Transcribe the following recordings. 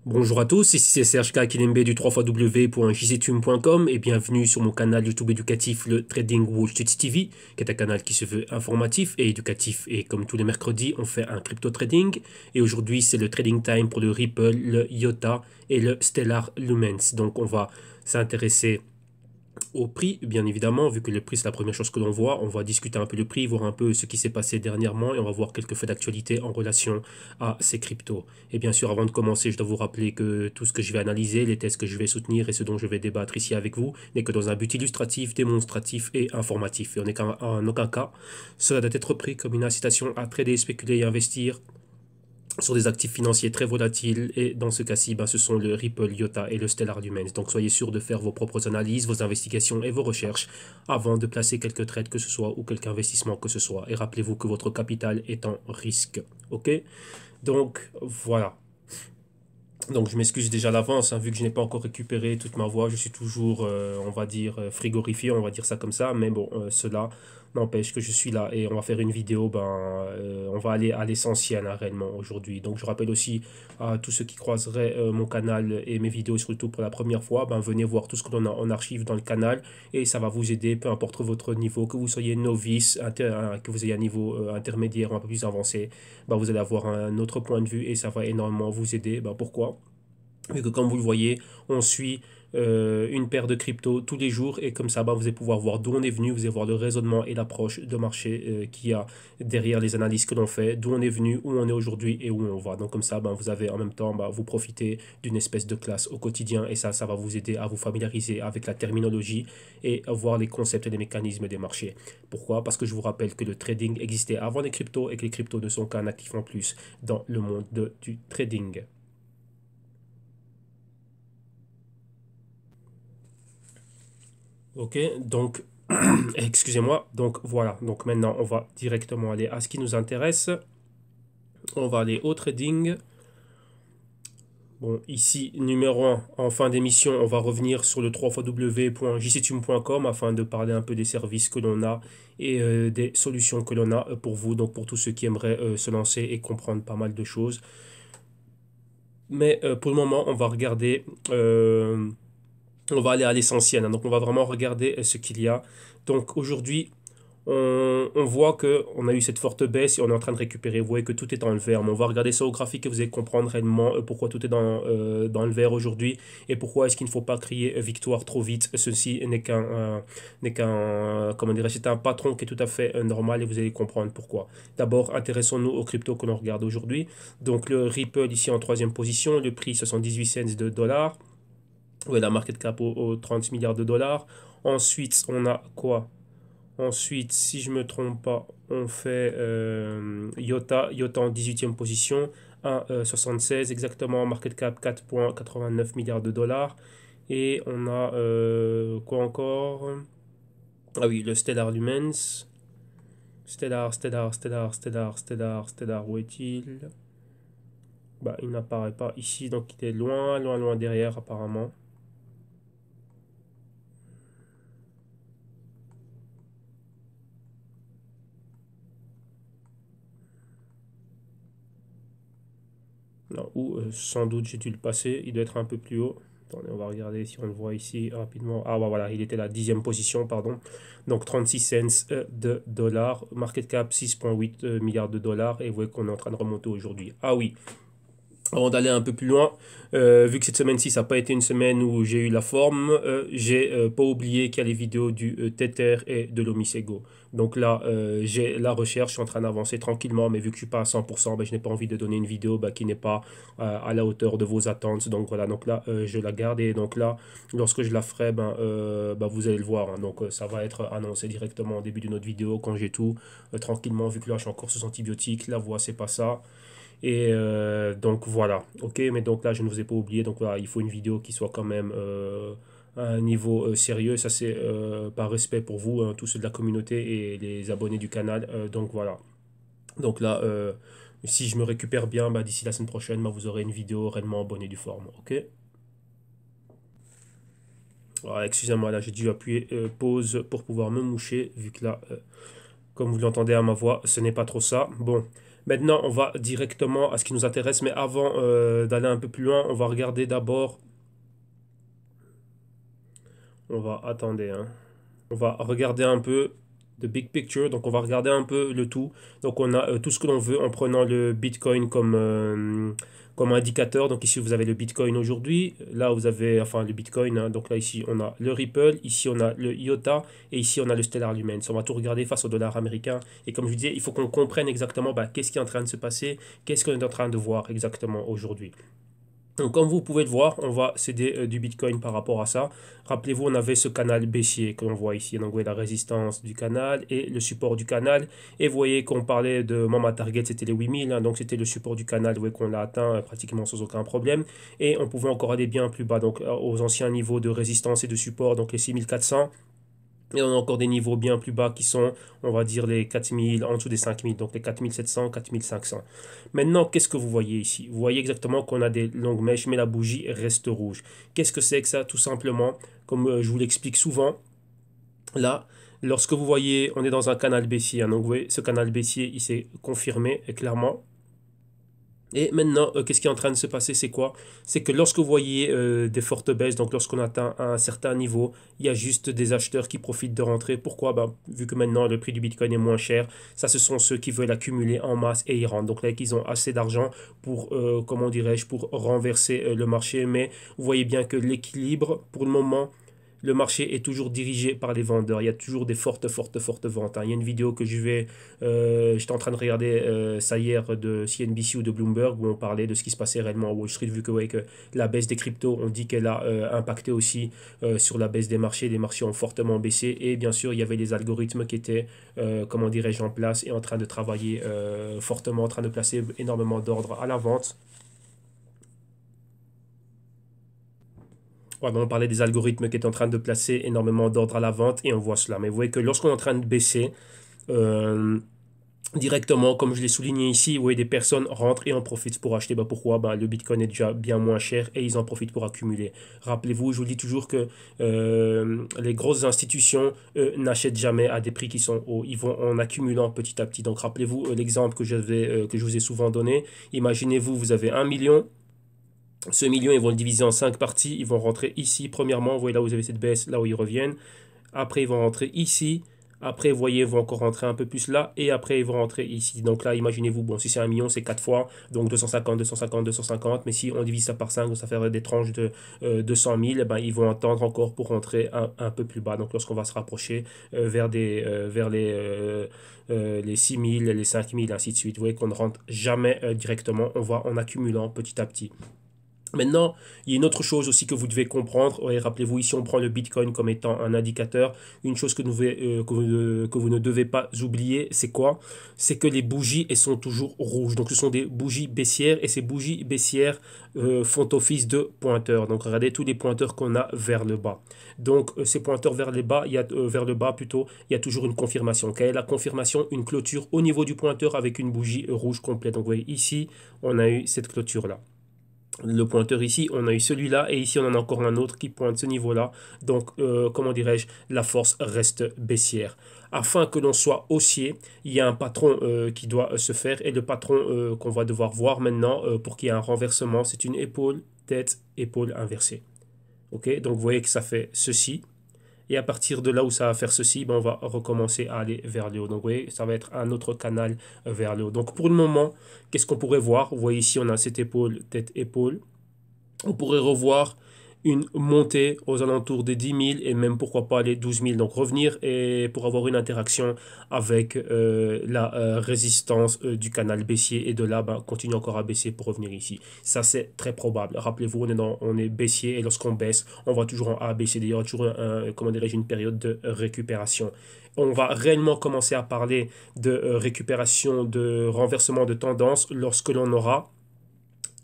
Bonjour à tous, ici c'est Serge K. Kilembe du 3xw.jctune.com et bienvenue sur mon canal YouTube éducatif le Trading Wall Street TV, qui est un canal qui se veut informatif et éducatif. Et comme tous les mercredis, on fait un crypto trading. Et aujourd'hui, c'est le trading time pour le Ripple, le IOTA et le Stellar Lumens. Donc on va s'intéresser au prix, bien évidemment, vu que le prix c'est la première chose que l'on voit. On va discuter un peu le prix, voir un peu ce qui s'est passé dernièrement et on va voir quelques faits d'actualité en relation à ces cryptos. Et bien sûr, avant de commencer, je dois vous rappeler que tout ce que je vais analyser, les tests que je vais soutenir et ce dont je vais débattre ici avec vous n'est que dans un but illustratif, démonstratif et informatif. Et on n'est en aucun cas, cela doit être pris comme une incitation à trader, spéculer et investir sur des actifs financiers très volatiles et dans ce cas-ci, ben, ce sont le Ripple, IOTA et le Stellar Lumens. Donc soyez sûr de faire vos propres analyses, vos investigations et vos recherches avant de placer quelques trades que ce soit ou quelque investissement que ce soit. Et rappelez-vous que votre capital est en risque. Ok? Donc voilà. Donc je m'excuse déjà à l'avance, hein, vu que je n'ai pas encore récupéré toute ma voix, je suis toujours, on va dire, frigorifié, on va dire ça comme ça, mais bon, cela n'empêche que je suis là et on va faire une vidéo, ben, on va aller à l'essentiel hein, réellement aujourd'hui. Donc je rappelle aussi à tous ceux qui croiseraient mon canal et mes vidéos sur YouTube pour la première fois, ben, venez voir tout ce que l'on a en archive dans le canal et ça va vous aider, peu importe votre niveau, que vous soyez novice, que vous ayez un niveau intermédiaire ou un peu plus avancé, ben, vous allez avoir un autre point de vue et ça va énormément vous aider. Ben, pourquoi? Vu que comme vous le voyez, on suit une paire de cryptos tous les jours et comme ça, bah, vous allez pouvoir voir d'où on est venu, vous allez voir le raisonnement et l'approche de marché qu'il y a derrière les analyses que l'on fait, d'où on est venu, où on est aujourd'hui et où on va. Donc comme ça, bah, vous avez en même temps, bah, vous profitez d'une espèce de classe au quotidien et ça va vous aider à vous familiariser avec la terminologie et à voir les concepts et les mécanismes des marchés. Pourquoi? Parce que je vous rappelle que le trading existait avant les cryptos et que les cryptos ne sont qu'un actif en plus dans le monde du trading. Ok, donc, excusez-moi, donc voilà, donc maintenant on va directement aller à ce qui nous intéresse. On va aller au trading. Bon, ici, numéro un en fin d'émission, on va revenir sur le www.jctune.com afin de parler un peu des services que l'on a et des solutions que l'on a pour vous, donc pour tous ceux qui aimeraient se lancer et comprendre pas mal de choses. Mais pour le moment, on va aller à l'essentiel, hein. Donc on va vraiment regarder ce qu'il y a. Donc aujourd'hui, on voit que on a eu cette forte baisse et on est en train de récupérer. Vous voyez que tout est dans le vert. Mais on va regarder ça au graphique et vous allez comprendre réellement pourquoi tout est dans le vert aujourd'hui et pourquoi est-ce qu'il ne faut pas crier victoire trop vite. Ceci comment dirais c'est un patron qui est tout à fait normal et vous allez comprendre pourquoi. D'abord, intéressons-nous aux cryptos que l'on regarde aujourd'hui. Donc le Ripple ici en troisième position, le prix 78 cents de dollars. Ouais, la market cap aux 30 milliards de dollars. Ensuite, on a quoi? Ensuite, si je me trompe pas, on fait Iota en 18e position, 1,76 exactement, market cap 4,89 milliards de dollars. Et on a quoi encore? Ah oui, le Stellar Lumens. Stellar, où est-il? Bah, il n'apparaît pas ici, donc il est loin, loin, loin derrière apparemment. Non, ou sans doute j'ai dû le passer, il doit être un peu plus haut. Attendez, on va regarder si on le voit ici rapidement. Ah bah voilà, il était la 10e position, pardon. Donc 36 cents de dollars, market cap 6,8 milliards de dollars, et vous voyez qu'on est en train de remonter aujourd'hui. Ah oui, avant d'aller un peu plus loin, vu que cette semaine-ci, ça n'a pas été une semaine où j'ai eu la forme, j'ai pas oublié qu'il y a les vidéos du Tether et de l'Omisego. Donc là, j'ai la recherche, je suis en train d'avancer tranquillement, mais vu que je suis pas à 100%, ben, je n'ai pas envie de donner une vidéo ben, qui n'est pas à la hauteur de vos attentes. Donc voilà, donc là, je la garde et donc là, lorsque je la ferai, ben, vous allez le voir, hein. Donc ça va être annoncé directement au début de notre vidéo quand j'ai tout, tranquillement, vu que là, je suis encore sous antibiotiques, la voix, c'est pas ça. Et donc voilà, ok, mais donc là je ne vous ai pas oublié, donc voilà, il faut une vidéo qui soit quand même à un niveau sérieux, ça c'est par respect pour vous, hein, tous ceux de la communauté et les abonnés du canal, donc voilà. Donc là, si je me récupère bien, bah, d'ici la semaine prochaine, bah, vous aurez une vidéo réellement en bonne et due forme, ok? Voilà, excusez-moi, là j'ai dû appuyer pause pour pouvoir me moucher, vu que là, comme vous l'entendez à ma voix, ce n'est pas trop ça. Bon, Maintenant, on va directement à ce qui nous intéresse, mais avant d'aller un peu plus loin, on va regarder d'abord, attendez, hein. On va regarder un peu the big picture, donc on va regarder un peu le tout. Donc on a tout ce que l'on veut en prenant le Bitcoin comme indicateur. Donc ici vous avez le Bitcoin aujourd'hui, là vous avez, enfin le Bitcoin, hein. Donc là ici on a le Ripple, ici on a le IOTA et ici on a le Stellar Lumens. On va tout regarder face au dollar américain. Et comme je vous disais, il faut qu'on comprenne exactement qu'est-ce qui est en train de se passer, qu'est-ce qu'on est en train de voir exactement aujourd'hui. Donc, comme vous pouvez le voir, on va céder du Bitcoin par rapport à ça. Rappelez-vous, on avait ce canal baissier que l'on voit ici. Donc, vous voyez la résistance du canal et le support du canal. Et vous voyez qu'on parlait de, moi, ma target, c'était les 8000. Hein, donc, c'était le support du canal. Vous voyez qu'on l'a atteint pratiquement sans aucun problème. Et on pouvait encore aller bien plus bas, donc aux anciens niveaux de résistance et de support, donc les 6400. Et on a encore des niveaux bien plus bas qui sont, on va dire, les 4000, en dessous des 5000, donc les 4700, 4500. Maintenant, qu'est-ce que vous voyez ici? Vous voyez exactement qu'on a des longues mèches, mais la bougie reste rouge. Qu'est-ce que c'est que ça? Tout simplement, comme je vous l'explique souvent, là, lorsque vous voyez, on est dans un canal baissier, hein, donc vous voyez, ce canal baissier, il s'est confirmé clairement. Et maintenant, qu'est-ce qui est en train de se passer? C'est quoi? C'est que lorsque vous voyez des fortes baisses, donc lorsqu'on atteint un certain niveau, il y a juste des acheteurs qui profitent de rentrer. Pourquoi? Vu que maintenant le prix du Bitcoin est moins cher, ça ce sont ceux qui veulent accumuler en masse et ils rentrent. Donc là, ils ont assez d'argent pour, comment dirais-je, pour renverser le marché. Mais vous voyez bien que l'équilibre, pour le moment, le marché est toujours dirigé par les vendeurs. Il y a toujours des fortes, fortes, fortes ventes, hein. Il y a une vidéo que j'étais en train de regarder ça hier de CNBC ou de Bloomberg où on parlait de ce qui se passait réellement à Wall Street, vu que, ouais, que la baisse des cryptos, on dit qu'elle a impacté aussi sur la baisse des marchés. Les marchés ont fortement baissé et bien sûr, il y avait les algorithmes qui étaient, comment dirais-je, en place et en train de travailler fortement, en train de placer énormément d'ordre à la vente. Ouais, on parlait des algorithmes qui étaient en train de placer énormément d'ordre à la vente et on voit cela. Mais vous voyez que lorsqu'on est en train de baisser, euh, directement, comme je l'ai souligné ici, vous voyez des personnes rentrent et en profitent pour acheter. Pourquoi? Le Bitcoin est déjà bien moins cher et ils en profitent pour accumuler. Rappelez-vous, je vous dis toujours que les grosses institutions n'achètent jamais à des prix qui sont hauts. Ils vont en accumulant petit à petit. Donc rappelez-vous l'exemple que je vous ai souvent donné. Imaginez-vous, vous avez 1 million. Ce million, ils vont le diviser en 5 parties. Ils vont rentrer ici, premièrement. Vous voyez là où vous avez cette baisse, là où ils reviennent. Après, ils vont rentrer ici. Après, vous voyez, ils vont encore rentrer un peu plus là. Et après, ils vont rentrer ici. Donc là, imaginez-vous, bon, si c'est 1 million, c'est 4 fois. Donc 250, 250, 250. Mais si on divise ça par 5, ça fait des tranches de 200 000. Ils vont attendre encore pour rentrer un peu plus bas. Donc lorsqu'on va se rapprocher vers les 6 000, les 5 000, ainsi de suite. Vous voyez qu'on ne rentre jamais directement. On va en accumulant petit à petit. Maintenant, il y a une autre chose aussi que vous devez comprendre. Ouais, rappelez-vous, ici, on prend le Bitcoin comme étant un indicateur. Une chose que vous ne devez pas oublier, c'est quoi? C'est que les bougies, elles sont toujours rouges. Donc, ce sont des bougies baissières et ces bougies baissières font office de pointeurs. Donc, regardez tous les pointeurs qu'on a vers le bas. Donc, ces pointeurs vers le bas, vers le bas plutôt, il y a toujours une confirmation. Quelle est la confirmation? Une clôture au niveau du pointeur avec une bougie rouge complète. Donc, vous voyez, ici, on a eu cette clôture-là. Le pointeur ici, on a eu celui-là et ici on en a encore un autre qui pointe ce niveau-là. Donc, comment dirais-je, la force reste baissière. Afin que l'on soit haussier, il y a un patron qui doit se faire et le patron qu'on va devoir voir maintenant pour qu'il y ait un renversement, c'est une épaule, tête, épaule inversée. Ok, donc vous voyez que ça fait ceci. Et à partir de là où ça va faire ceci, on va recommencer à aller vers le haut. Donc vous voyez, ça va être un autre canal vers le haut. Donc pour le moment, qu'est-ce qu'on pourrait voir? Vous voyez ici, on a cette épaule, tête, épaule. On pourrait revoir une montée aux alentours des 10 000 et même pourquoi pas les 12 000. Donc revenir et pour avoir une interaction avec la résistance du canal baissier et de là continuer encore à baisser pour revenir ici. Ça c'est très probable. Rappelez-vous, on est baissier et lorsqu'on baisse, on va toujours en A, B, C, D. Il y aura toujours comment dirais-je, une période de récupération. On va réellement commencer à parler de récupération, de renversement de tendance lorsque l'on aura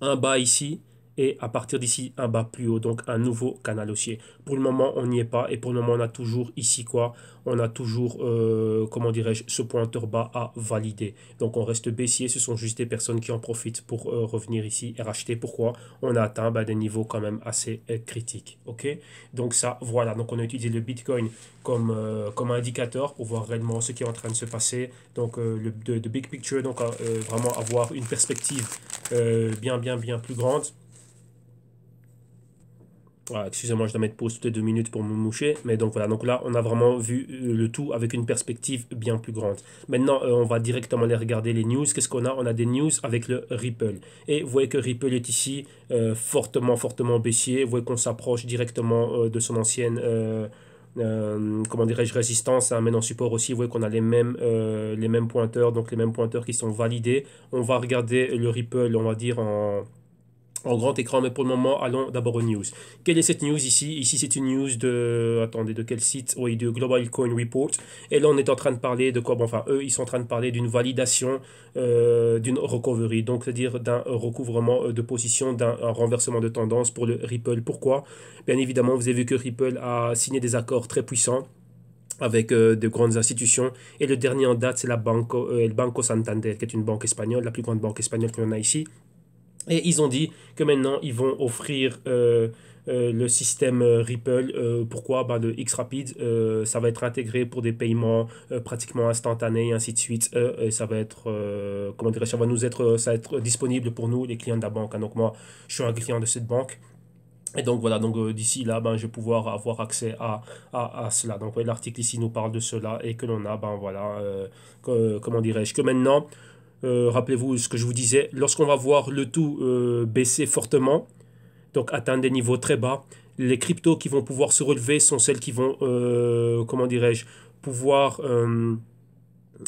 un bas ici et à partir d'ici un bas plus haut, donc un nouveau canal haussier. Pour le moment, on n'y est pas et pour le moment, on a toujours ici quoi? On a toujours, comment dirais-je, ce pointeur bas à valider. Donc on reste baissier, ce sont juste des personnes qui en profitent pour revenir ici et racheter. Pourquoi? On a atteint des niveaux quand même assez critiques. Ok? Donc ça, voilà. Donc on a utilisé le Bitcoin comme indicateur pour voir réellement ce qui est en train de se passer. Donc de big picture, donc vraiment avoir une perspective bien plus grande. Voilà, excusez-moi, je dois mettre pause toutes les 2 minutes pour me moucher. Mais donc voilà, donc là, on a vraiment vu le tout avec une perspective bien plus grande. Maintenant, on va directement aller regarder les news. Qu'est-ce qu'on a? On a des news avec le Ripple. Et vous voyez que Ripple est ici fortement baissier. Vous voyez qu'on s'approche directement de son ancienne... comment dirais-je, résistance, hein, maintenant support aussi, vous voyez qu'on a les mêmes pointeurs, donc les mêmes pointeurs qui sont validés. On va regarder le Ripple, on va dire en grand écran, mais pour le moment, allons d'abord aux news. Quelle est cette news ici? Ici, c'est une news de... Attendez, de quel site? Oui, de Global Coin Report. Et là, on est en train de parler de quoi? Bon, enfin, eux, ils sont en train de parler d'une validation d'une recovery, donc c'est-à-dire d'un recouvrement de position, d'un renversement de tendance pour le Ripple. Pourquoi? Bien évidemment, vous avez vu que Ripple a signé des accords très puissants avec de grandes institutions. Et le dernier en date, c'est la Banco Santander, qui est une banque espagnole, la plus grande banque espagnole qu'on a ici. Et ils ont dit que maintenant, ils vont offrir le système Ripple. Pourquoi? Ben, le X-Rapid, ça va être intégré pour des paiements pratiquement instantanés, et ainsi de suite. Et ça va être, comment dirais-je, ça va être disponible pour nous, les clients de la banque, hein. Donc moi, je suis un client de cette banque. Et donc voilà, donc d'ici là, ben, je vais pouvoir avoir accès à cela. Donc ouais, l'article ici nous parle de cela et que l'on a, ben voilà, comment dirais-je, que maintenant, rappelez-vous ce que je vous disais, lorsqu'on va voir le tout baisser fortement, donc atteindre des niveaux très bas, les cryptos qui vont pouvoir se relever sont celles qui vont, comment dirais-je, pouvoir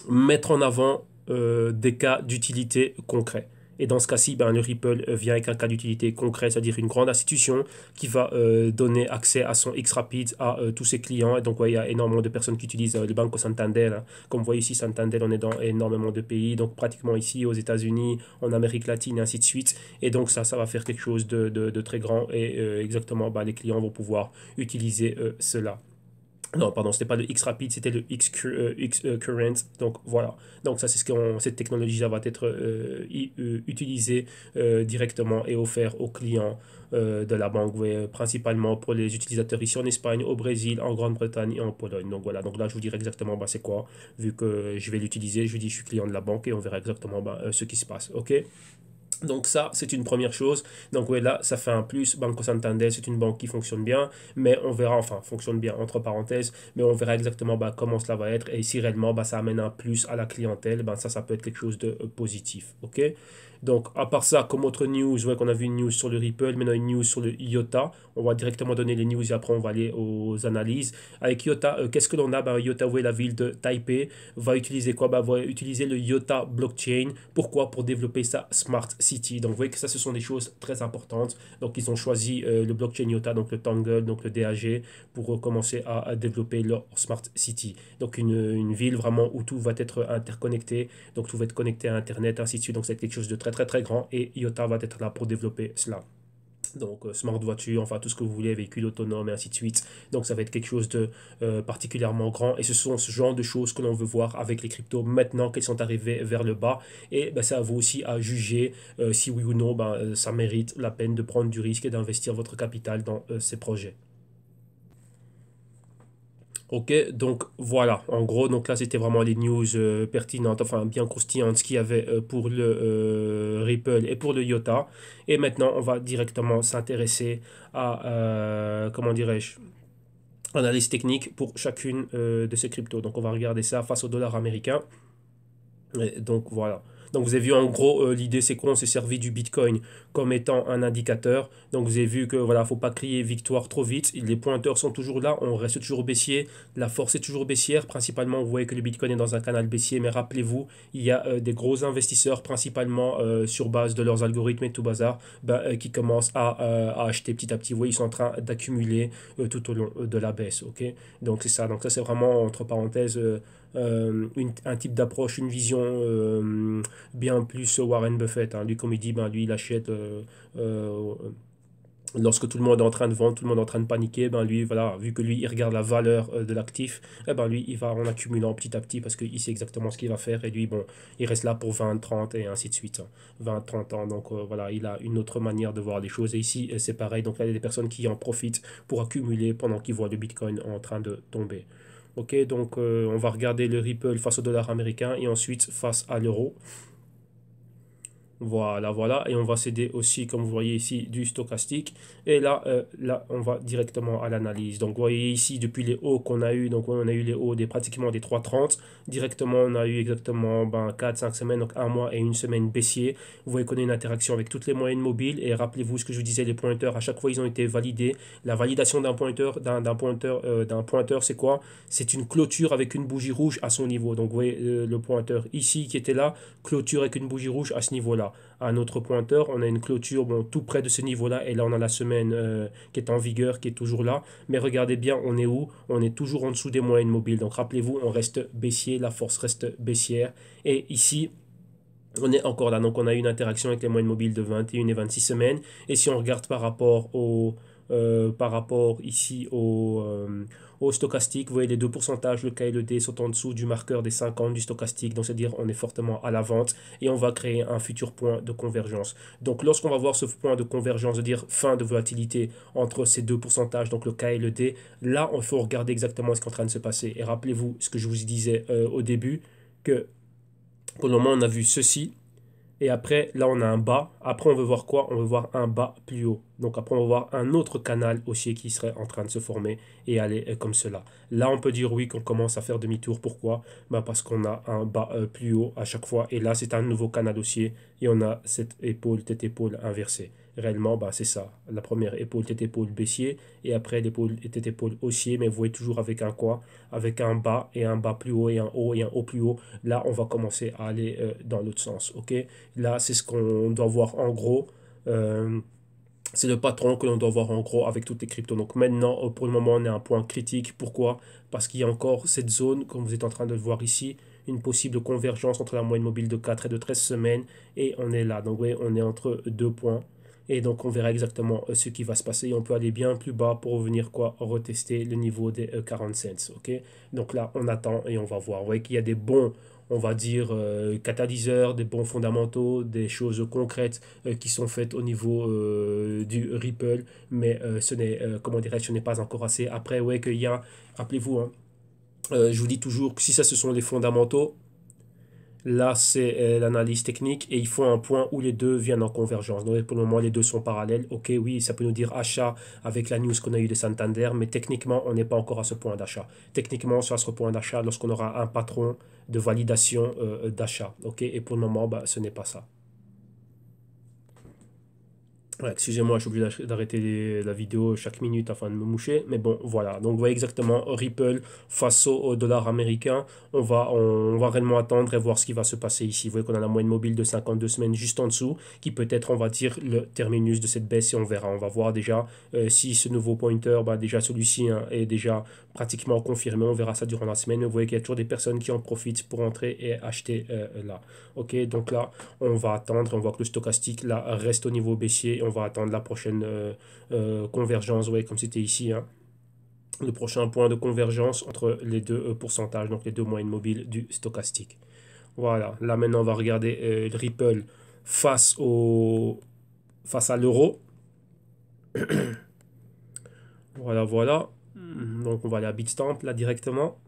mettre en avant des cas d'utilité concrets. Et dans ce cas-ci, ben, le Ripple vient avec un cas d'utilité concret, c'est-à-dire une grande institution qui va donner accès à son X-Rapid à tous ses clients. Et donc, ouais, il y a énormément de personnes qui utilisent le Banco Santander, hein. Comme vous voyez ici, Santander, on est dans énormément de pays, donc pratiquement ici aux États-Unis, en Amérique latine, et ainsi de suite. Et donc, ça va faire quelque chose de très grand. Et exactement, ben, les clients vont pouvoir utiliser cela. Non, pardon, c'était pas le X-Rapid, c'était le X-Current. Donc voilà. Donc ça, c'est cette technologie va être utilisée directement et offerte aux clients de la banque, ouais, principalement pour les utilisateurs ici en Espagne, au Brésil, en Grande-Bretagne et en Pologne. Donc voilà. Donc là, je vous dirai exactement bah, c'est quoi, vu que je vais l'utiliser. Je vous dis, je suis client de la banque et on verra exactement bah, ce qui se passe. OK? Donc ça, c'est une première chose. Donc ouais, là, ça fait un plus. Banco Santander, c'est une banque qui fonctionne bien, mais on verra, enfin, fonctionne bien entre parenthèses, mais on verra exactement bah, comment cela va être et si réellement bah, ça amène un plus à la clientèle, bah, ça peut être quelque chose de positif. OK? Donc, à part ça, comme autre news, ouais, qu'on a vu une news sur le Ripple, maintenant une news sur le IOTA. On va directement donner les news et après on va aller aux analyses. Avec IOTA, qu'est-ce que l'on a? Bah, IOTA, ouais, la ville de Taipei va utiliser quoi? Bah, va utiliser le IOTA blockchain. Pourquoi? Pour développer sa Smart City. Donc, vous voyez que ça, ce sont des choses très importantes. Donc, ils ont choisi le blockchain IOTA, donc le Tangle, donc le DAG, pour commencer à développer leur Smart City. Donc, une ville vraiment où tout va être interconnecté. Donc, tout va être connecté à Internet, ainsi de suite. Donc, c'est quelque chose de très grand et IOTA va être là pour développer cela. Donc, smart voiture, enfin tout ce que vous voulez, véhicule autonome et ainsi de suite. Donc, ça va être quelque chose de particulièrement grand. Et ce sont ce genre de choses que l'on veut voir avec les cryptos maintenant qu'elles sont arrivées vers le bas. Et ben, ça vaut aussi à juger si oui ou non ben, ça mérite la peine de prendre du risque et d'investir votre capital dans ces projets. Ok, donc voilà, en gros, donc là c'était vraiment les news pertinentes, enfin bien croustillantes, ce qu'il y avait pour le Ripple et pour le IOTA. Et maintenant, on va directement s'intéresser à, comment dirais-je, analyse technique pour chacune de ces cryptos. Donc on va regarder ça face au dollar américain. Et donc voilà. Donc vous avez vu en gros l'idée c'est qu'on s'est servi du Bitcoin comme étant un indicateur. Donc vous avez vu que voilà, faut pas crier victoire trop vite. Les pointeurs sont toujours là, on reste toujours baissier, la force est toujours baissière. Principalement, vous voyez que le Bitcoin est dans un canal baissier, mais rappelez-vous, il y a des gros investisseurs principalement sur base de leurs algorithmes et tout bazar, qui commencent à acheter petit à petit. Vous voyez, ils sont en train d'accumuler tout au long de la baisse. Ok, donc c'est ça. Donc ça c'est vraiment entre parenthèses un type d'approche, une vision bien plus Warren Buffett. Hein. Lui, comme il dit, ben, lui, il achète euh, lorsque tout le monde est en train de vendre, tout le monde est en train de paniquer, ben lui, voilà, vu que lui, il regarde la valeur de l'actif, eh ben lui, il va en accumulant petit à petit parce qu'il sait exactement ce qu'il va faire. Et lui, bon, il reste là pour 20, 30 et ainsi de suite. Hein. 20, 30 ans. Donc voilà, il a une autre manière de voir les choses. Et ici, c'est pareil. Donc là, il y a des personnes qui en profitent pour accumuler pendant qu'ils voient le Bitcoin en train de tomber. Ok, donc on va regarder le Ripple face au dollar américain et ensuite face à l'euro. Voilà, voilà. Et on va s'aider aussi, comme vous voyez ici, du stochastique. Et là, on va directement à l'analyse. Donc, vous voyez ici, depuis les hauts qu'on a eu, donc on a eu les hauts pratiquement des 3,30. Directement, on a eu exactement 4-5 semaines, donc un mois et une semaine baissier. Vous voyez qu'on a une interaction avec toutes les moyennes mobiles. Et rappelez-vous ce que je vous disais, les pointeurs, à chaque fois, ils ont été validés. La validation d'un pointeur, c'est quoi? C'est une clôture avec une bougie rouge à son niveau. Donc, vous voyez le pointeur ici qui était là, clôture avec une bougie rouge à ce niveau-là. À notre pointeur, on a une clôture bon, tout près de ce niveau-là. Et là, on a la semaine qui est en vigueur, qui est toujours là. Mais regardez bien, on est où? On est toujours en dessous des moyennes mobiles. Donc rappelez-vous, on reste baissier, la force reste baissière. Et ici, on est encore là. Donc on a une interaction avec les moyennes mobiles de 21 et 26 semaines. Et si on regarde par rapport ici au stochastique, vous voyez les deux pourcentages, le K et le D sont en dessous du marqueur des 50 du stochastique, donc c'est-à-dire on est fortement à la vente et on va créer un futur point de convergence. Donc lorsqu'on va voir ce point de convergence, c'est-à-dire fin de volatilité entre ces deux pourcentages, donc le K et le D, là il faut regarder exactement ce qui est en train de se passer. Et rappelez-vous ce que je vous disais au début, que pour le moment on a vu ceci. Et après, là, on a un bas. Après, on veut voir quoi? On veut voir un bas plus haut. Donc après, on va voir un autre canal haussier qui serait en train de se former et aller comme cela. Là, on peut dire oui qu'on commence à faire demi-tour. Pourquoi? Parce qu'on a un bas plus haut à chaque fois. Et là, c'est un nouveau canal haussier et on a cette épaule, tête-épaule inversée. Réellement, c'est ça. La première épaule, tête-épaule baissier et après l'épaule, tête-épaule haussier. Mais vous voyez toujours avec un quoi? Avec un bas et un bas plus haut et un haut et un haut plus haut. Là, on va commencer à aller dans l'autre sens. Ok? Là, c'est ce qu'on doit voir en gros. Euh, c'est le patron que l'on doit voir en gros avec toutes les cryptos. Donc maintenant, pour le moment, on est à un point critique. Pourquoi? Parce qu'il y a encore cette zone, comme vous êtes en train de le voir ici, une possible convergence entre la moyenne mobile de 4 et de 13 semaines. Et on est là. Donc oui, on est entre deux points. Et donc on verra exactement ce qui va se passer. Et on peut aller bien plus bas pour venir quoi retester le niveau des 40 cents. Ok? Donc là, on attend et on va voir. Vous voyez qu'il y a des bons, on va dire, catalyseurs, des bons fondamentaux, des choses concrètes qui sont faites au niveau du Ripple, mais ce n'est, comment dirais-je, ce n'est pas encore assez. Après, ouais, qu'il y a, rappelez-vous, hein, je vous dis toujours que si ça, ce sont les fondamentaux, là, c'est l'analyse technique et il faut un point où les deux viennent en convergence. Donc, pour le moment, les deux sont parallèles. Ok, oui, ça peut nous dire achat avec la news qu'on a eue de Santander, mais techniquement, on n'est pas encore à ce point d'achat. Techniquement, on sera à ce point d'achat lorsqu'on aura un patron de validation d'achat. Ok, et pour le moment, ce n'est pas ça. Ouais, excusez-moi, je suis obligé d'arrêter la vidéo chaque minute afin de me moucher. Mais bon, voilà. Donc, vous voyez exactement Ripple face au dollar américain. On va réellement attendre et voir ce qui va se passer ici. Vous voyez qu'on a la moyenne mobile de 52 semaines juste en dessous, qui peut être, on va dire, le terminus de cette baisse et on verra. On va voir déjà si ce nouveau pointer, déjà celui-ci hein, est déjà pratiquement confirmé. On verra ça durant la semaine. Vous voyez qu'il y a toujours des personnes qui en profitent pour entrer et acheter là. Ok, donc là, on va attendre. On voit que le stochastique là reste au niveau baissier. On va attendre la prochaine convergence, ouais, comme c'était ici, hein, le prochain point de convergence entre les deux pourcentages, donc les deux moyennes mobiles du stochastique. Voilà, là maintenant on va regarder le Ripple face à l'euro. Voilà, voilà. Donc on va aller à Bitstamp là directement.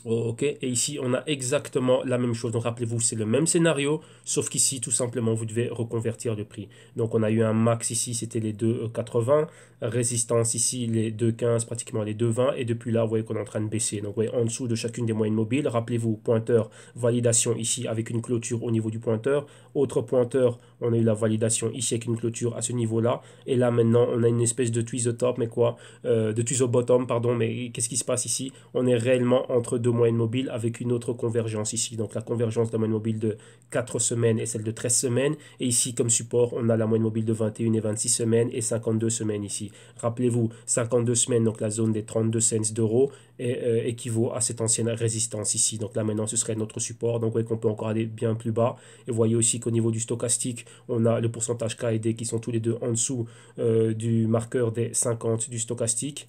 Ok, et ici on a exactement la même chose. Donc rappelez-vous, c'est le même scénario, sauf qu'ici tout simplement vous devez reconvertir le prix. Donc on a eu un max ici, c'était les 2,80, résistance ici les 2,15, pratiquement les 2,20, et depuis là vous voyez qu'on est en train de baisser. Donc vous voyez en dessous de chacune des moyennes mobiles, rappelez-vous, pointeur, validation ici avec une clôture au niveau du pointeur, autre pointeur, on a eu la validation ici avec une clôture à ce niveau-là, et là maintenant on a une espèce de twist au top, mais quoi, de twist au bottom, pardon, mais qu'est-ce qui se passe ici? On est réellement entre deux moyenne mobile avec une autre convergence ici. Donc la convergence de la moyenne mobile de 4 semaines et celle de 13 semaines. Et ici, comme support, on a la moyenne mobile de 21 et 26 semaines et 52 semaines ici. Rappelez-vous, 52 semaines, donc la zone des 32 cents d'euros, équivaut à cette ancienne résistance ici. Donc là, maintenant, ce serait notre support. Donc, vous voyez qu'on peut encore aller bien plus bas. Et vous voyez aussi qu'au niveau du stochastique, on a le pourcentage K et D qui sont tous les deux en dessous du marqueur des 50 du stochastique.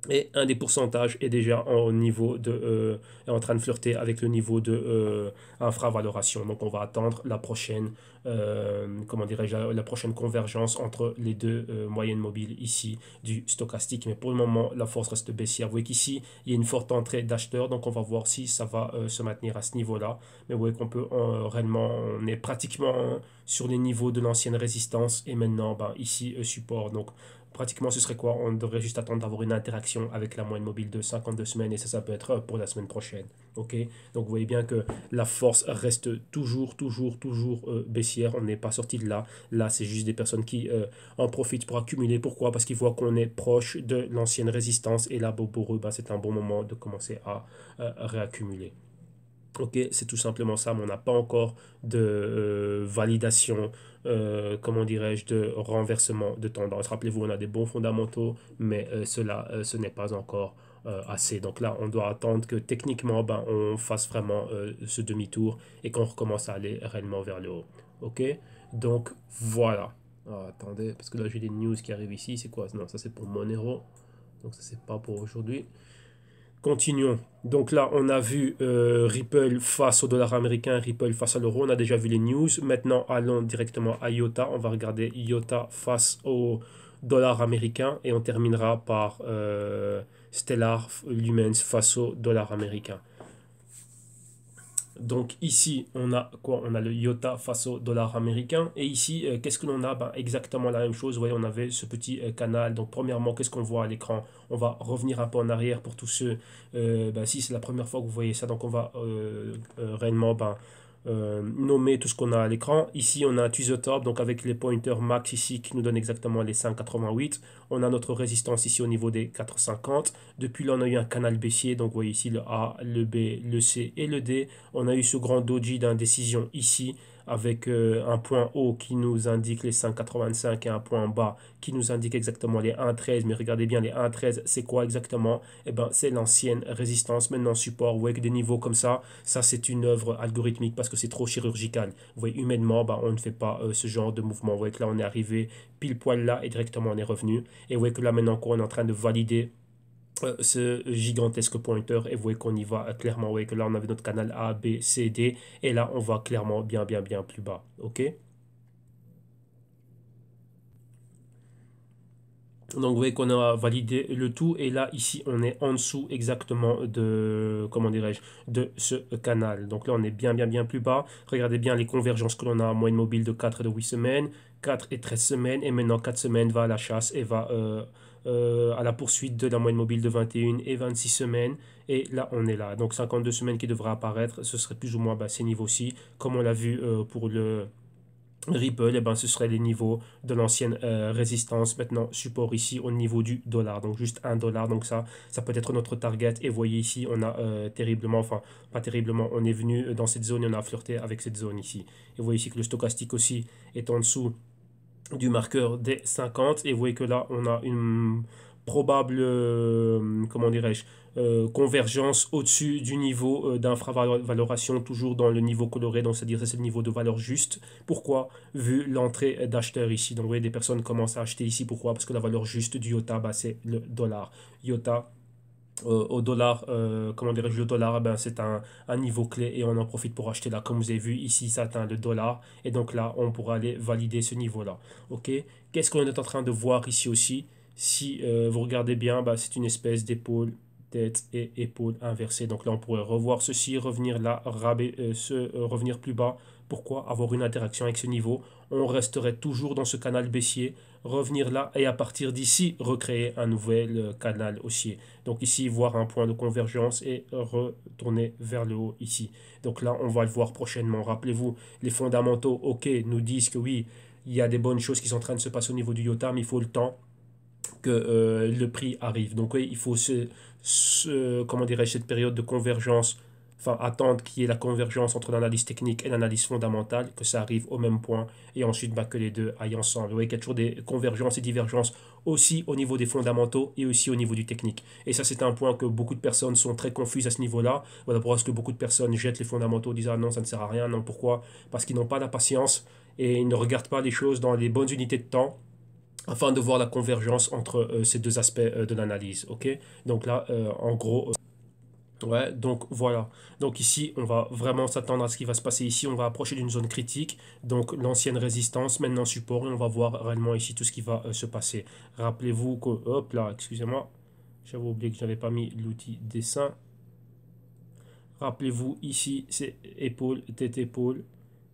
Et un des pourcentages est déjà en niveau est en train de flirter avec le niveau de infravaloration. Donc on va attendre la prochaine, comment dirais-je, la prochaine convergence entre les deux moyennes mobiles ici du stochastique. Mais pour le moment, la force reste baissière. Vous voyez qu'ici, il y a une forte entrée d'acheteurs. Donc on va voir si ça va se maintenir à ce niveau-là. Mais vous voyez qu'on peut réellement, on est pratiquement sur les niveaux de l'ancienne résistance. Et maintenant, ben, ici, support. Donc pratiquement, ce serait quoi? On devrait juste attendre d'avoir une interaction avec la moyenne mobile de 52 semaines et ça peut être pour la semaine prochaine. Ok. Donc, vous voyez bien que la force reste toujours baissière. On n'est pas sorti de là. Là, c'est juste des personnes qui en profitent pour accumuler. Pourquoi? Parce qu'ils voient qu'on est proche de l'ancienne résistance et là, pour eux, bah, c'est un bon moment de commencer à réaccumuler. Ok, c'est tout simplement ça, mais on n'a pas encore de validation, comment dirais-je, de renversement de tendance. Rappelez-vous, on a des bons fondamentaux, mais cela, ce n'est pas encore assez. Donc là, on doit attendre que techniquement, ben, on fasse vraiment ce demi-tour et qu'on recommence à aller réellement vers le haut. Ok, donc voilà. Alors, attendez, parce que là, j'ai des news qui arrivent ici. C'est quoi? Non, ça c'est pour Monero. Donc ça, c'est pas pour aujourd'hui. Continuons. Donc là, on a vu Ripple face au dollar américain, Ripple face à l'euro. On a déjà vu les news. Maintenant, allons directement à IOTA. On va regarder IOTA face au dollar américain et on terminera par Stellar Lumens face au dollar américain. Donc ici, on a quoi? On a le IOTA face au dollar américain. Et ici, qu'est-ce que l'on a? Ben, exactement la même chose. Vous voyez, on avait ce petit canal. Donc premièrement, qu'est-ce qu'on voit à l'écran? On va revenir un peu en arrière pour tous ceux, ben, si c'est la première fois que vous voyez ça. Donc on va réellement ben, nommer tout ce qu'on a à l'écran. Ici, on a un top donc avec les pointers max ici qui nous donne exactement les 5,88. On a notre résistance ici au niveau des 4,50. Depuis là, on a eu un canal baissier. Donc, vous voyez ici le A, le B, le C et le D. On a eu ce grand doji d'indécision ici avec un point haut qui nous indique les 5,85 et un point bas qui nous indique exactement les 1,13. Mais regardez bien, les 1,13, c'est quoi exactement? Eh ben, c'est l'ancienne résistance, maintenant support. Vous voyez que des niveaux comme ça c'est une œuvre algorithmique parce que c'est trop chirurgical. Vous voyez, humainement, bah, on ne fait pas ce genre de mouvement. Vous voyez que là, on est arrivé pile poil là et directement on est revenu. Et vous voyez que là, maintenant, on est en train de valider ce gigantesque pointeur et vous voyez qu'on y va clairement. Vous voyez que là, on avait notre canal A, B, C, D et là, on va clairement bien plus bas. Ok? Donc vous voyez qu'on a validé le tout et là ici on est en dessous exactement de, comment dirais-je, de ce canal. Donc là on est bien plus bas. Regardez bien les convergences que l'on a en moyenne mobile de 4 et de 8 semaines, 4 et 13 semaines et maintenant 4 semaines va à la chasse et va à la poursuite de la moyenne mobile de 21 et 26 semaines et là on est là. Donc 52 semaines qui devraient apparaître, ce serait plus ou moins ces niveaux-ci comme on l'a vu pour le Ripple, eh ben, ce serait les niveaux de l'ancienne résistance. Maintenant, support ici au niveau du dollar. Donc, juste $1. Donc, ça peut être notre target. Et vous voyez ici, on a terriblement, enfin, pas terriblement, on est venu dans cette zone et on a flirté avec cette zone ici. Et vous voyez ici que le stochastique aussi est en dessous du marqueur des 50 et vous voyez que là on a une probable comment dirais-je convergence au-dessus du niveau d'infravaloration toujours dans le niveau coloré donc c'est-à-dire c'est le niveau de valeur juste. Pourquoi? Vu l'entrée d'acheteurs ici, donc vous voyez des personnes commencent à acheter ici. Pourquoi? Parce que la valeur juste du IOTA bah, c'est le dollar. IOTA au dollar, comment dirais-je, le dollar, ben, c'est un niveau clé et on en profite pour acheter là. Comme vous avez vu, ici, ça atteint le dollar et donc là, on pourra aller valider ce niveau-là. Ok? Qu'est-ce qu'on est en train de voir ici aussi? Si vous regardez bien, ben, c'est une espèce d'épaule, tête et épaule inversée. Donc là, on pourrait revoir ceci, revenir là, revenir plus bas. Pourquoi? Avoir une interaction avec ce niveau. On resterait toujours dans ce canal baissier, revenir là et à partir d'ici, recréer un nouvel canal haussier. Donc ici, voir un point de convergence et retourner vers le haut ici. Donc là, on va le voir prochainement. Rappelez-vous, les fondamentaux, ok, nous disent que oui, il y a des bonnes choses qui sont en train de se passer au niveau du IOTA, mais il faut le temps. que le prix arrive. Donc oui, il faut comment dirais-je, cette période de convergence, enfin attendre qu'il y ait la convergence entre l'analyse technique et l'analyse fondamentale, que ça arrive au même point, et ensuite bah, que les deux aillent ensemble. Vous voyez qu'il y a toujours des convergences et divergences aussi au niveau des fondamentaux et aussi au niveau du technique. Et ça, c'est un point que beaucoup de personnes sont très confuses à ce niveau-là. Voilà pourquoi est-ce que beaucoup de personnes jettent les fondamentaux, disent ah non, ça ne sert à rien. Non, pourquoi? Parce qu'ils n'ont pas la patience et ils ne regardent pas les choses dans les bonnes unités de temps afin de voir la convergence entre ces deux aspects de l'analyse. Ok. Donc là, en gros, ouais, donc voilà. Donc ici, on va vraiment s'attendre à ce qui va se passer ici. On va approcher d'une zone critique, donc l'ancienne résistance, maintenant support, et on va voir réellement ici tout ce qui va se passer. Rappelez-vous que, hop là, excusez-moi, j'avais oublié que je n'avais pas mis l'outil dessin. Rappelez-vous, ici, c'est épaule, tête, épaule.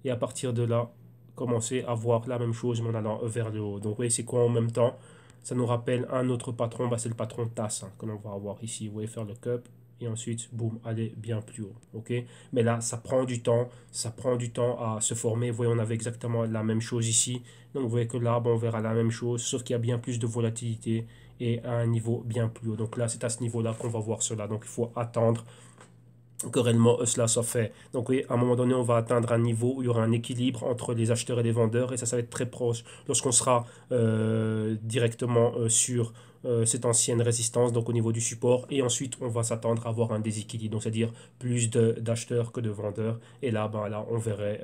Et à partir de là, commencer à voir la même chose, mais en allant vers le haut. Donc, vous voyez, c'est quoi en même temps? Ça nous rappelle un autre patron, bah, c'est le patron TAS hein, que l'on va avoir ici. Vous voyez, faire le cup. Et ensuite, boum, aller bien plus haut. Ok. Mais là, ça prend du temps. Ça prend du temps à se former. Vous voyez, on avait exactement la même chose ici. Donc, vous voyez que là, bon, on verra la même chose, sauf qu'il y a bien plus de volatilité et à un niveau bien plus haut. Donc là, c'est à ce niveau-là qu'on va voir cela. Donc, il faut attendre que réellement cela soit fait. Donc oui, à un moment donné, on va atteindre un niveau où il y aura un équilibre entre les acheteurs et les vendeurs, et ça va être très proche lorsqu'on sera directement sur cette ancienne résistance, donc au niveau du support, et ensuite on va s'attendre à avoir un déséquilibre, donc c'est-à-dire plus d'acheteurs que de vendeurs, et là, ben, là on verrait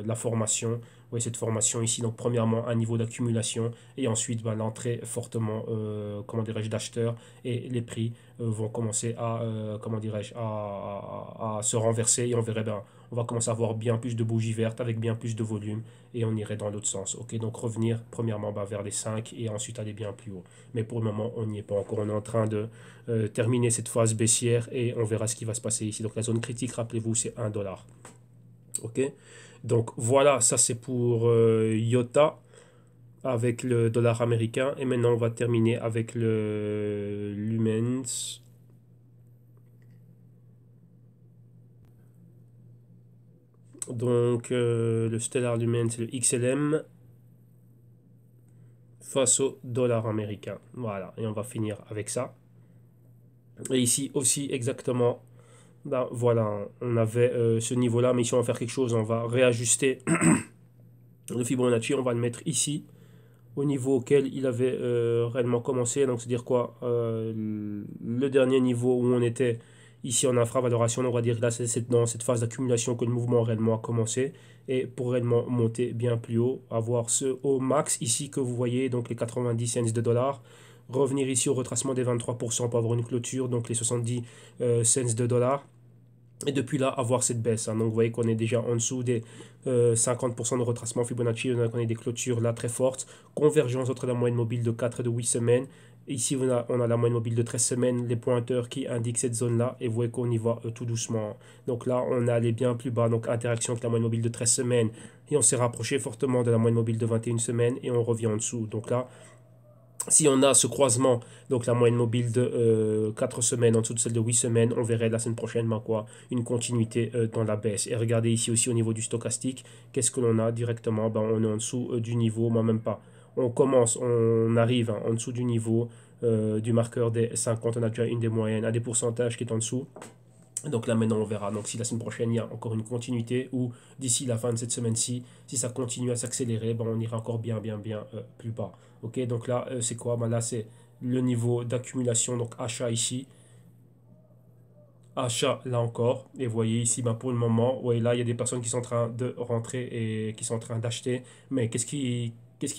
la formation, oui, cette formation ici, donc premièrement un niveau d'accumulation, et ensuite ben, l'entrée fortement, comment dirais-je, d'acheteurs, et les prix vont commencer à, comment dirais-je, à se renverser et on verrait bien, on va commencer à avoir bien plus de bougies vertes avec bien plus de volume et on irait dans l'autre sens. Ok, donc revenir premièrement bah, vers les 5 et ensuite aller bien plus haut. Mais pour le moment, on n'y est pas encore. On est en train de terminer cette phase baissière et on verra ce qui va se passer ici. Donc la zone critique, rappelez-vous, c'est 1 dollar. Ok, donc voilà, ça c'est pour IOTA avec le dollar américain. Et maintenant, on va terminer avec le Lumens. Donc, le Stellar Lumen, c'est le XLM face au dollar américain. Voilà, et on va finir avec ça. Et ici aussi, exactement, ben, voilà, on avait ce niveau-là, mais ici, on va faire quelque chose. On va réajuster le Fibonacci, on va le mettre ici, au niveau auquel il avait réellement commencé. Donc, c'est-à-dire quoi le dernier niveau où on était ici en infravaloration, on va dire que là, c'est dans cette phase d'accumulation que le mouvement réellement a commencé. Et pour réellement monter bien plus haut, avoir ce haut max ici que vous voyez, donc les 90 cents de dollars. Revenir ici au retracement des 23% pour avoir une clôture, donc les 70 cents de dollars. Et depuis là, avoir cette baisse. Hein. Donc vous voyez qu'on est déjà en dessous des 50% de retracement Fibonacci. On a des clôtures là très fortes. Convergence entre la moyenne mobile de 4 et de 8 semaines. Ici, on a la moyenne mobile de 13 semaines, les pointeurs qui indiquent cette zone-là. Et vous voyez qu'on y va tout doucement. Donc là, on est allé bien plus bas. Donc interaction avec la moyenne mobile de 13 semaines. Et on s'est rapproché fortement de la moyenne mobile de 21 semaines. Et on revient en dessous. Donc là, si on a ce croisement, donc la moyenne mobile de 4 semaines en dessous de celle de 8 semaines, on verrait la semaine prochaine ben quoi, une continuité dans la baisse. Et regardez ici aussi au niveau du stochastique, qu'est-ce que l'on a directement ben, on est en dessous du niveau, moi même pas. On commence, on arrive hein, en dessous du niveau du marqueur des 50, on a déjà une des moyennes, à des pourcentages qui est en dessous. Donc là maintenant on verra. Donc si la semaine prochaine il y a encore une continuité ou d'ici la fin de cette semaine-ci, si ça continue à s'accélérer, ben, on ira encore bien plus bas. Ok, donc là c'est quoi? Ben, là c'est le niveau d'accumulation, donc achat ici, achat là encore. Et vous voyez ici ben, pour le moment, ouais, là il y a des personnes qui sont en train de rentrer et qui sont en train d'acheter. Mais qu'est-ce qui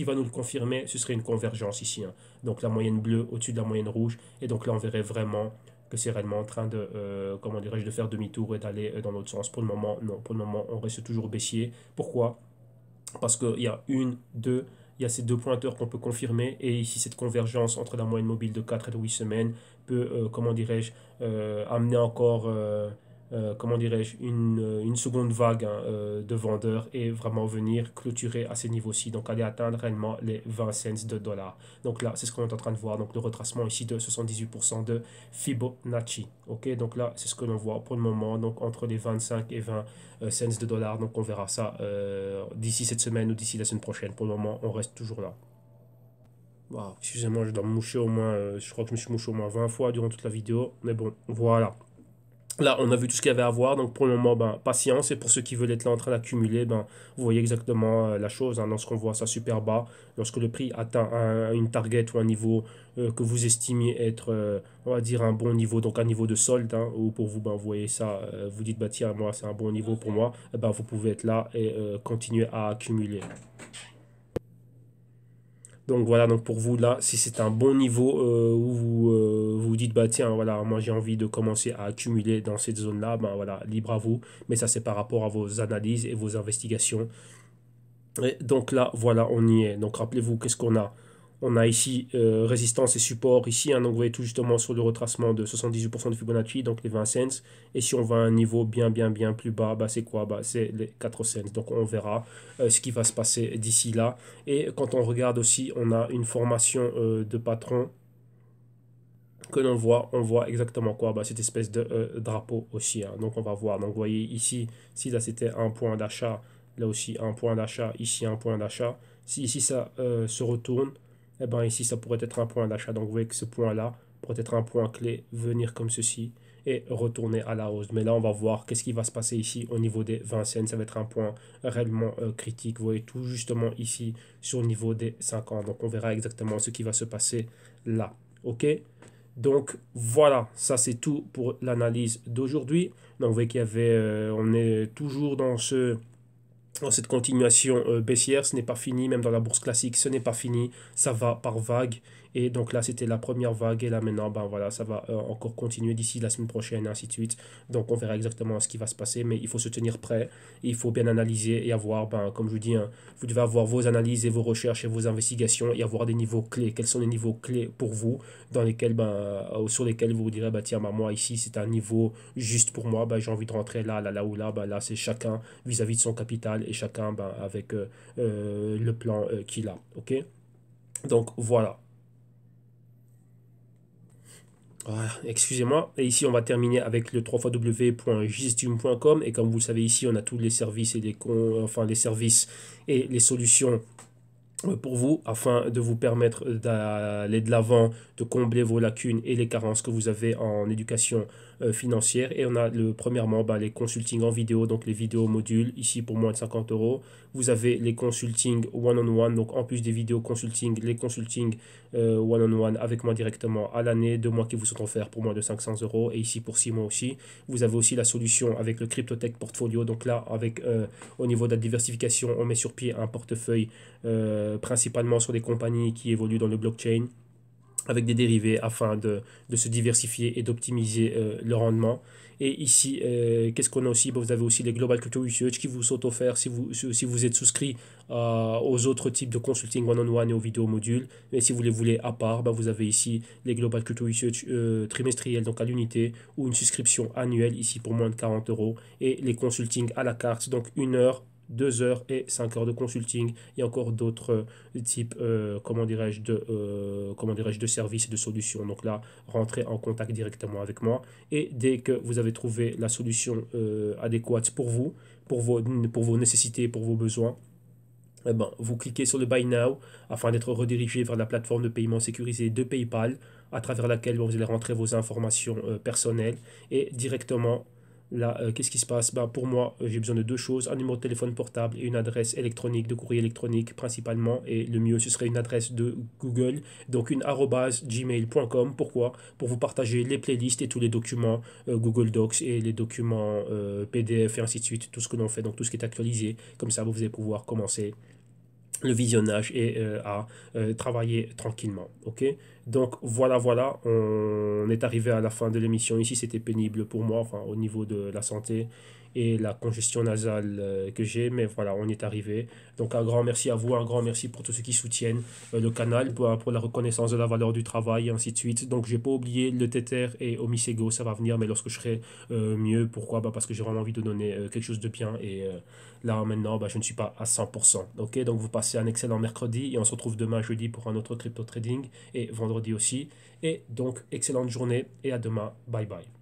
va nous le confirmer? Ce serait une convergence ici. Hein. Donc la moyenne bleue au-dessus de la moyenne rouge. Et donc là on verrait vraiment que c'est réellement en train de, comment dirais-je, de faire demi-tour et d'aller dans l'autre sens. Pour le moment, non. Pour le moment, on reste toujours baissier. Pourquoi? Parce qu'il y a une, deux, il y a ces deux pointeurs qu'on peut confirmer. Et ici, cette convergence entre la moyenne mobile de 4 et de 8 semaines peut, comment dirais-je, amener encore, comment dirais-je, une seconde vague hein, de vendeurs et vraiment venir clôturer à ces niveaux-ci. Donc, aller atteindre réellement les 20 cents de dollars. Donc là, c'est ce qu'on est en train de voir. Donc, le retracement ici de 78% de Fibonacci. Ok, donc là, c'est ce que l'on voit pour le moment. Donc, entre les 25 et 20 cents de dollars. Donc, on verra ça d'ici cette semaine ou d'ici la semaine prochaine. Pour le moment, on reste toujours là. Wow, excusez-moi, je dois me moucher au moins, je crois que je me suis mouché au moins 20 fois durant toute la vidéo. Mais bon, voilà. Là, on a vu tout ce qu'il y avait à voir, donc pour le moment, ben, patience. Et pour ceux qui veulent être là en train d'accumuler, ben, vous voyez exactement la chose. Hein, lorsqu'on voit ça super bas, lorsque le prix atteint une target ou un niveau que vous estimiez être, on va dire, un bon niveau, donc un niveau de solde, hein, ou pour vous, ben, vous voyez ça, vous dites, bah, tiens, moi, c'est un bon niveau pour moi, eh ben, vous pouvez être là et continuer à accumuler. Donc voilà, donc pour vous là, si c'est un bon niveau où vous dites bah tiens voilà, moi j'ai envie de commencer à accumuler dans cette zone-là, ben voilà, libre à vous. Mais ça c'est par rapport à vos analyses et vos investigations. Et donc là, voilà, on y est. Donc rappelez-vous, qu'est-ce qu'on a? On a ici résistance et support ici. Hein, donc vous voyez tout justement sur le retracement de 78% de Fibonacci, donc les 20 cents. Et si on va à un niveau bien plus bas, bah, c'est quoi? Bah, c'est les 4 cents. Donc on verra ce qui va se passer d'ici là. Et quand on regarde aussi, on a une formation de patron que l'on voit, on voit exactement quoi? Bah, cette espèce de drapeau aussi. Hein. Donc on va voir. Donc vous voyez ici, si là c'était un point d'achat, là aussi un point d'achat, ici un point d'achat. Si ici ça se retourne, eh ben ici ça pourrait être un point d'achat. Donc vous voyez que ce point-là pourrait être un point clé, venir comme ceci et retourner à la hausse. Mais là on va voir qu'est-ce qui va se passer ici au niveau des 20 cents. Ça va être un point réellement critique. Vous voyez tout justement ici sur le niveau des 50. Donc on verra exactement ce qui va se passer là. OK? Donc voilà, ça c'est tout pour l'analyse d'aujourd'hui. Donc vous voyez qu'il y avait, on est toujours dans cette continuation baissière, ce n'est pas fini, même dans la bourse classique, ce n'est pas fini, ça va par vague. Et donc là, c'était la première vague, et là maintenant, ben voilà, ça va encore continuer d'ici la semaine prochaine, et ainsi de suite. Donc on verra exactement ce qui va se passer, mais il faut se tenir prêt, il faut bien analyser et avoir, ben, comme je vous dis, hein, vous devez avoir vos analyses et vos recherches et vos investigations et avoir des niveaux clés. Quels sont les niveaux clés pour vous, dans lesquels, ben, sur lesquels vous vous direz, bah, tiens, ben, moi ici, c'est un niveau juste pour moi, ben, j'ai envie de rentrer là ou là, ben, là, c'est chacun vis-à-vis de son capital et chacun ben, avec le plan qu'il a. Ok? Donc voilà. Voilà, excusez-moi. Et ici, on va terminer avec le www.gistum.com. Et comme vous le savez, ici, on a tous les services et enfin, les services et les solutions pour vous afin de vous permettre d'aller de l'avant, de combler vos lacunes et les carences que vous avez en éducation financière. Et on a premièrement bah, les consultings en vidéo, donc les vidéos modules, ici pour moins de 50 euros. Vous avez les consultings one-on-one, donc en plus des vidéos consulting, les consultings one-on-one avec moi directement à l'année, 2 mois qui vous sont offerts pour moins de 500 euros. Et ici pour 6 mois aussi. Vous avez aussi la solution avec le Cryptotech Portfolio. Donc là, avec au niveau de la diversification, on met sur pied un portefeuille principalement sur des compagnies qui évoluent dans le blockchain avec des dérivés afin de se diversifier et d'optimiser le rendement. Et ici, qu'est-ce qu'on a aussi? Vous avez aussi les Global Crypto Research qui vous sont offerts si vous êtes souscrit aux autres types de consulting one-on-one et aux vidéos modules. Mais si vous les voulez à part, bah, vous avez ici les Global Crypto Research trimestriels, donc à l'unité, ou une souscription annuelle ici pour moins de 40 euros. Et les consulting à la carte, donc 1 heure, 2 heures et 5 heures de consulting. Il y a encore d'autres types comment dirais-je, de services et de solutions. Donc là, rentrez en contact directement avec moi. Et dès que vous avez trouvé la solution adéquate pour vous, pour vos nécessités, pour vos besoins, eh ben, vous cliquez sur le Buy Now afin d'être redirigé vers la plateforme de paiement sécurisée de PayPal à travers laquelle vous allez rentrer vos informations personnelles et directement là, qu'est-ce qui se passe? Ben, pour moi, j'ai besoin de 2 choses, un numéro de téléphone portable et une adresse électronique, de courrier électronique principalement. Et le mieux, ce serait une adresse de Google, donc une @gmail.com. Pourquoi? Pour vous partager les playlists et tous les documents Google Docs et les documents PDF et ainsi de suite, tout ce que l'on fait, donc tout ce qui est actualisé. Comme ça, vous allez pouvoir commencer le visionnage et à travailler tranquillement. Ok? Donc voilà, on est arrivé à la fin de l'émission. Ici, c'était pénible pour moi, enfin, au niveau de la santé et la congestion nasale que j'ai, mais voilà, on est arrivé. Donc un grand merci à vous, un grand merci pour tous ceux qui soutiennent le canal, pour la reconnaissance de la valeur du travail, et ainsi de suite. Donc j'ai pas oublié le Tether et Omisego, ça va venir, mais lorsque je serai mieux, pourquoi? Bah, parce que j'ai vraiment envie de donner quelque chose de bien et là maintenant, bah, je ne suis pas à 100%. Ok, donc vous passez un excellent mercredi et on se retrouve demain jeudi pour un autre crypto trading et vendredi aussi. Et donc, excellente journée et à demain. Bye bye.